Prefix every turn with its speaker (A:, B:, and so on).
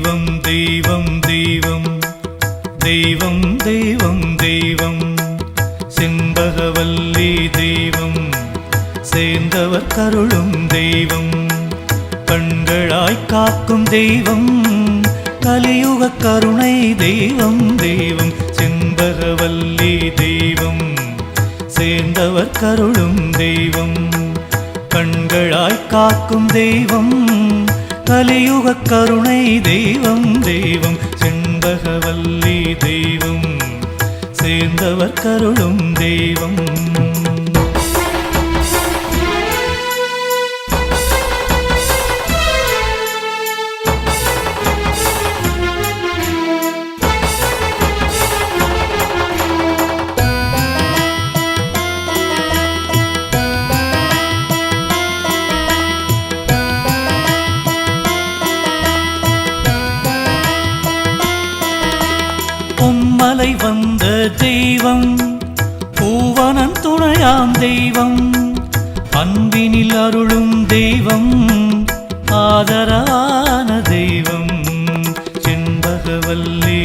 A: தெய்வம் தெய்வம் தெய்வம் தெய்வம் தெய்வம் தெய்வம் செண்பகவல்லி தெய்வம் சேர்ந்தவர் கருளும் தெய்வம் கண்களாய் காக்கும் தெய்வம் கலியுக கருணை தெய்வம் தெய்வம் செண்பகவல்லி தெய்வம் சேர்ந்தவர் கருளும் தெய்வம் கண்களாய் காக்கும் தெய்வம் கலியுக கருணை தெய்வம் தெய்வம் செண்பகவல்லி தெய்வம் சேர்ந்தவர் கருளும் தெய்வம் பொம்மலை வந்த தெய்வம் பூவனன் துணையாம் தெய்வம் அன்பினில் அருளும் தெய்வம் ஆதரவான தெய்வம் செண்பகவல்லி